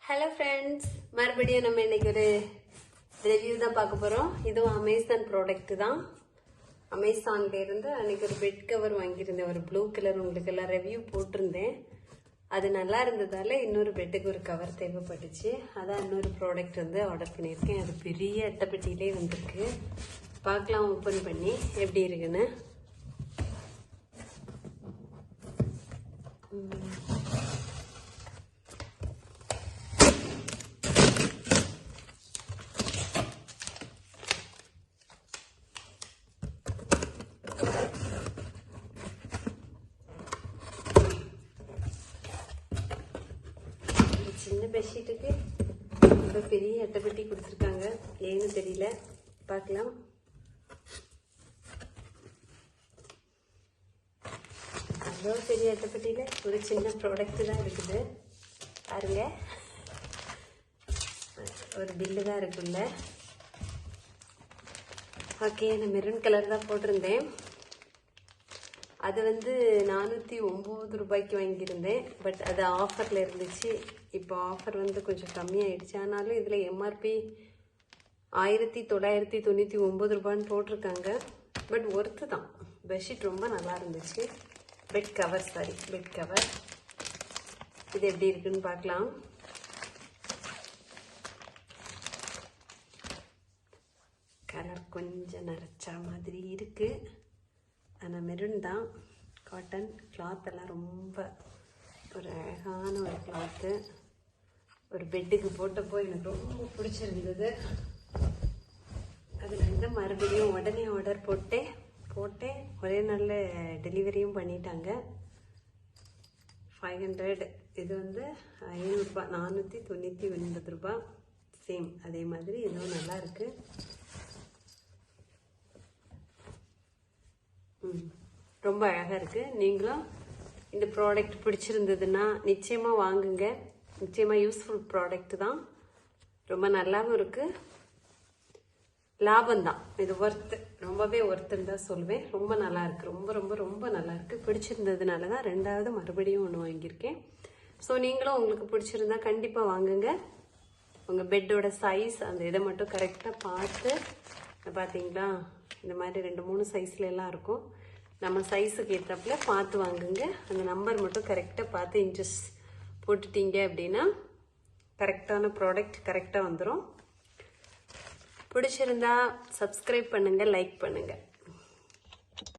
Hello friends, மறுபடியும் நம்ம இன்னைக்கு ஒரு ரிவ்யூ தான் பார்க்க போகிறோம். இதுவும் அமேசான் ப்ராடக்ட் தான். அமேசான்ல இருந்து அன்னைக்கு ஒரு பெட் கவர் வாங்கியிருந்தேன், ஒரு ப்ளூ கலர். உங்களுக்கு எல்லாம் ரிவ்யூ போட்டிருந்தேன். அது நல்லா இருந்ததால இன்னொரு பெட்டுக்கு ஒரு கவர் தேவைப்பட்டுச்சு. அதான் இன்னொரு ப்ராடக்ட் வந்து ஆர்டர் பண்ணியிருக்கேன். அது பெரிய அட்டைப்பெட்டியிலே வந்திருக்கு. பார்க்கலாம் ஓப்பன் பண்ணி எப்படி இருக்குன்னு. சின்ன பெட்ஷீட்டுக்கு ரொம்ப பெரிய அட்டைப்பெட்டி கொடுத்துருக்காங்க. ஏன்னு தெரியல, பார்க்கலாம். அவ்வளோ பெரிய அட்டைப்பெட்டியில் ஒரு சின்ன ப்ராடக்ட் தான் இருக்குது. பாருங்க, ஒரு பில்லு தான் இருக்குல்ல. ஓகே, நான் மெரூன் கலர் தான் போட்டிருந்தேன். அது வந்து 409 ரூபாய்க்கு வாங்கியிருந்தேன். பட் அது ஆஃபரில் இருந்துச்சு. இப்போ ஆஃபர் வந்து கொஞ்சம் கம்மியாயிடுச்சு. ஆனாலும் இதில் எம்ஆர்பி 1999 ரூபான்னு போட்டிருக்காங்க. பட் ஒர்த்து தான். பெட்ஷீட் ரொம்ப நல்லா இருந்துச்சு. பெட் கவர் இது எப்படி இருக்குன்னு பார்க்கலாம். கலர் கொஞ்சம் நரைச்சா மாதிரி இருக்கு. ஆனால் மெரூன் தான். காட்டன் கிளாத் எல்லாம் ரொம்ப ஒரு அழகான ஒரு கிளாத்து. ஒரு பெட்டுக்கு போட்டப்போ எனக்கு ரொம்ப பிடிச்சிருந்தது. அதில் வந்து மறுபடியும் உடனே ஆர்டர் போட்டேன். ஒரே நல்ல டெலிவரியும் பண்ணிட்டாங்க. 500. இது வந்து 500 ரூபாய், 499 ரூபாய். சேம் அதே மாதிரி இதுவும் நல்லா இருக்கு. ரொம்ப அழகாக இருக்குது. நீங்களும் இந்த ப்ராடக்ட் பிடிச்சிருந்ததுன்னா நிச்சயமாக வாங்குங்க. நிச்சயமாக யூஸ்ஃபுல் ப்ராடக்ட் தான். ரொம்ப நல்லாவும் இருக்குது. லாபம்தான். இது ரொம்பவே ஒர்த்துன்னு தான் சொல்லுவேன். ரொம்ப நல்லா இருக்குது. ரொம்ப ரொம்ப ரொம்ப நல்லா இருக்குது. பிடிச்சிருந்ததுனால தான் ரெண்டாவது மறுபடியும் ஒன்று வாங்கியிருக்கேன். ஸோ நீங்களும் உங்களுக்கு பிடிச்சிருந்தா கண்டிப்பாக வாங்குங்க. உங்கள் பெட்டோட சைஸ் அந்த இதை மட்டும் கரெக்டாக பார்த்து, பார்த்தீங்களா, இந்த மாதிரி 2-3 சைஸ்ல எல்லாம் இருக்கும். நம்ம சைஸுக்கு ஏற்றப்பல பார்த்து வாங்குங்க. அந்த நம்பர் மட்டும் கரெக்டாக பார்த்து இன்ச்சஸ் போட்டுட்டீங்க அப்படின்னா கரெக்டான ப்ராடக்ட் கரெக்டாக வந்துடும். பிடிச்சிருந்தா சப்ஸ்கிரைப் பண்ணுங்கள், லைக் பண்ணுங்கள்.